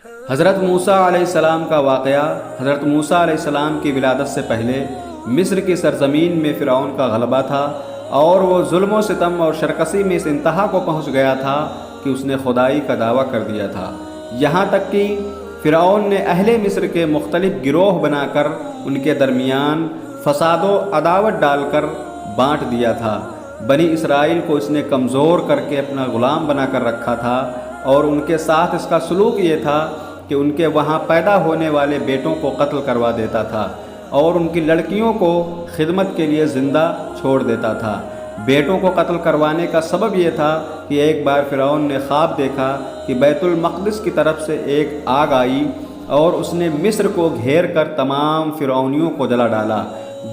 حضرت موسیٰ علیہ السلام کا واقعہ۔ حضرت موسیٰ علیہ السلام کی ولادت سے پہلے مصر کی سرزمین میں فرعون کا غلبہ تھا، اور وہ ظلم و ستم اور شرکسی میں اس انتہا کو پہنچ گیا تھا کہ اس نے خدائی کا دعویٰ کر دیا تھا، یہاں تک کہ فرعون نے اہل مصر کے مختلف گروہ بنا کر ان کے درمیان فساد و عداوت ڈال کر بانٹ دیا تھا۔ بنی اسرائیل کو اس نے کمزور کر کے اپنا غلام بنا کر رکھا تھا، اور ان کے ساتھ اس کا سلوک یہ تھا کہ ان کے وہاں پیدا ہونے والے بیٹوں کو قتل کروا دیتا تھا اور ان کی لڑکیوں کو خدمت کے لیے زندہ چھوڑ دیتا تھا۔ بیٹوں کو قتل کروانے کا سبب یہ تھا کہ ایک بار فرعون نے خواب دیکھا کہ بیت المقدس کی طرف سے ایک آگ آئی اور اس نے مصر کو گھیر کر تمام فرعونیوں کو جلا ڈالا،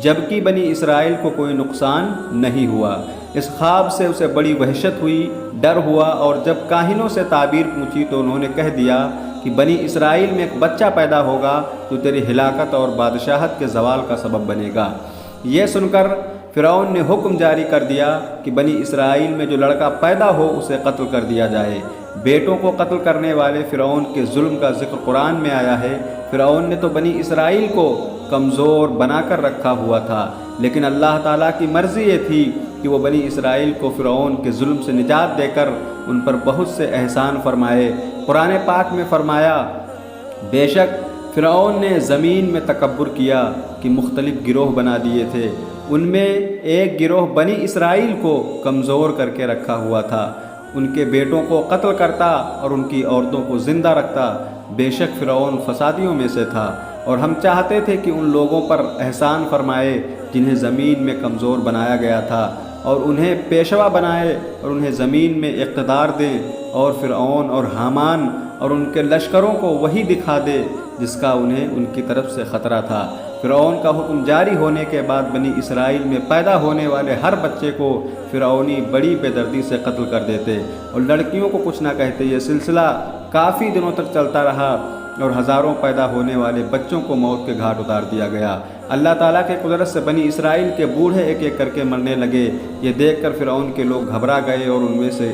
جبکہ بنی اسرائیل کو کوئی نقصان نہیں ہوا۔ اس خواب سے اسے بڑی وحشت ہوئی، ڈر ہوا، اور جب کاہنوں سے تعبیر پوچھی تو انہوں نے کہہ دیا کہ بنی اسرائیل میں ایک بچہ پیدا ہوگا جو تیری ہلاکت اور بادشاہت کے زوال کا سبب بنے گا۔ یہ سن کر فرعون نے حکم جاری کر دیا کہ بنی اسرائیل میں جو لڑکا پیدا ہو اسے قتل کر دیا جائے۔ بیٹوں کو قتل کرنے والے فرعون کے ظلم کا ذکر قرآن میں آیا ہے۔ فرعون نے تو بنی اسرائیل کو کمزور بنا کر رکھا ہوا تھا، لیکن اللہ تعالیٰ کی مرضی یہ تھی کہ وہ بنی اسرائیل کو فرعون کے ظلم سے نجات دے کر ان پر بہت سے احسان فرمائے۔ قرآن پاک میں فرمایا، بے شک فرعون نے زمین میں تکبر کیا کہ مختلف گروہ بنا دیے تھے، ان میں ایک گروہ بنی اسرائیل کو کمزور کر کے رکھا ہوا تھا، ان کے بیٹوں کو قتل کرتا اور ان کی عورتوں کو زندہ رکھتا۔ بے شک فرعون فسادیوں میں سے تھا، اور ہم چاہتے تھے کہ ان لوگوں پر احسان فرمائے جنہیں زمین میں کمزور بنایا گیا تھا، اور انہیں پیشوا بنائے اور انہیں زمین میں اقتدار دیں، اور فرعون اور حامان اور ان کے لشکروں کو وہی دکھا دے جس کا انہیں ان کی طرف سے خطرہ تھا۔ فرعون کا حکم جاری ہونے کے بعد بنی اسرائیل میں پیدا ہونے والے ہر بچے کو فرعونی بڑی بے دردی سے قتل کر دیتے اور لڑکیوں کو کچھ نہ کہتے۔ یہ سلسلہ کافی دنوں تک چلتا رہا اور ہزاروں پیدا ہونے والے بچوں کو موت کے گھاٹ اتار دیا گیا۔ اللہ تعالیٰ کے قدرت سے بنی اسرائیل کے بوڑھے ایک ایک کر کے مرنے لگے۔ یہ دیکھ کر فرعون کے لوگ گھبرا گئے، اور ان میں سے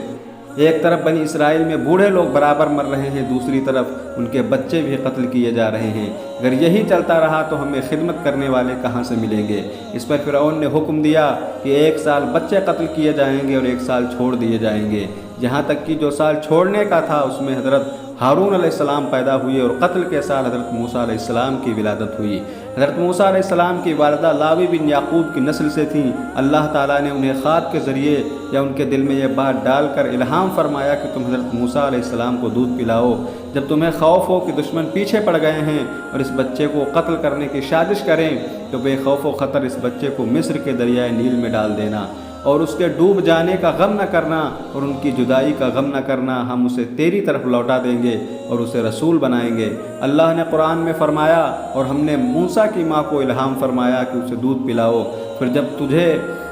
ایک طرف بنی اسرائیل میں بوڑھے لوگ برابر مر رہے ہیں، دوسری طرف ان کے بچے بھی قتل کیے جا رہے ہیں۔ اگر یہی چلتا رہا تو ہمیں خدمت کرنے والے کہاں سے ملیں گے؟ اس پر فرعون نے حکم دیا کہ 1 سال بچے قتل کیے جائیں گے اور 1 سال چھوڑ دیے جائیں گے، یہاں تک کہ جو سال چھوڑنے کا تھا اس میں حضرت ہارون علیہ السلام پیدا ہوئے، اور قتل کے سال حضرت موسیٰ علیہ السلام کی ولادت ہوئی۔ حضرت موسیٰ علیہ السلام کی والدہ لاوی بن یعقوب کی نسل سے تھیں۔ اللہ تعالیٰ نے انہیں خواب کے ذریعے یا ان کے دل میں یہ بات ڈال کر الہام فرمایا کہ تم حضرت موسیٰ علیہ السلام کو دودھ پلاؤ، جب تمہیں خوف ہو کہ دشمن پیچھے پڑ گئے ہیں اور اس بچے کو قتل کرنے کی سازش کریں تو بے خوف و خطر اس بچے کو مصر کے دریائے نیل میں ڈال دینا، اور اس کے ڈوب جانے کا غم نہ کرنا اور ان کی جدائی کا غم نہ کرنا، ہم اسے تیری طرف لوٹا دیں گے اور اسے رسول بنائیں گے۔ اللہ نے قرآن میں فرمایا، اور ہم نے موسیٰ کی ماں کو الہام فرمایا کہ اسے دودھ پلاؤ، پھر جب تجھے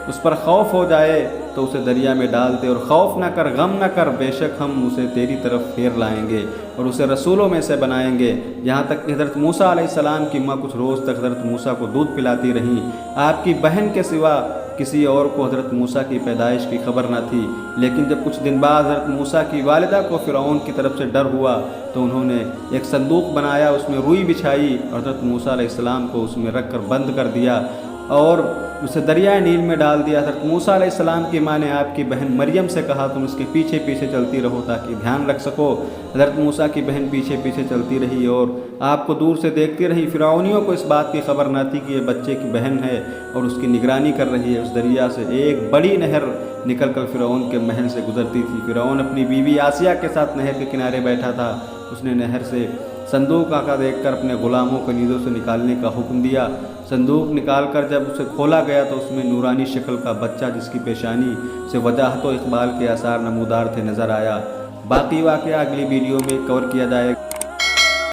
اس پر خوف ہو جائے تو اسے دریا میں ڈال دے، اور خوف نہ کر، غم نہ کر، بے شک ہم اسے تیری طرف پھیر لائیں گے اور اسے رسولوں میں سے بنائیں گے۔ یہاں تک کہ حضرت موسیٰ علیہ السلام کی ماں کچھ روز تک حضرت موسیٰ کو دودھ پلاتی رہیں۔ آپ کی بہن کے سوا کسی اور کو حضرت موسیٰ کی پیدائش کی خبر نہ تھی، لیکن جب کچھ دن بعد حضرت موسیٰ کی والدہ کو فرعون کی طرف سے ڈر ہوا تو انہوں نے ایک صندوق بنایا، اس میں روئی بچھائی اور حضرت موسیٰ علیہ السلام کو اس میں رکھ کر بند کر دیا اور اسے دریائے نیل میں ڈال دیا۔ حضرت موسیٰ علیہ السلام کی ماں نے آپ کی بہن مریم سے کہا تم اس کے پیچھے پیچھے چلتی رہو تاکہ دھیان رکھ سکو۔ حضرت موسیٰ کی بہن پیچھے پیچھے چلتی رہی اور آپ کو دور سے دیکھتی رہی۔ فرعونیوں کو اس بات کی خبر نہ تھی کہ یہ بچے کی بہن ہے اور اس کی نگرانی کر رہی ہے۔ اس دریا سے ایک بڑی نہر نکل کر فرعون کے محل سے گزرتی تھی۔ فرعون اپنی بیوی آسیہ کے ساتھ نہر کے کنارے بیٹھا تھا۔ اس نے نہر سے صندوق آقا دیکھ کر اپنے غلاموں کو نیزوں سے نکالنے کا حکم دیا۔ صندوق نکال کر جب اسے کھولا گیا تو اس میں نورانی شکل کا بچہ جس کی پیشانی سے وجاہت و اقبال کے آثار نمودار تھے نظر آیا۔ باقی واقعہ اگلی ویڈیو میں کور کیا جائے گا۔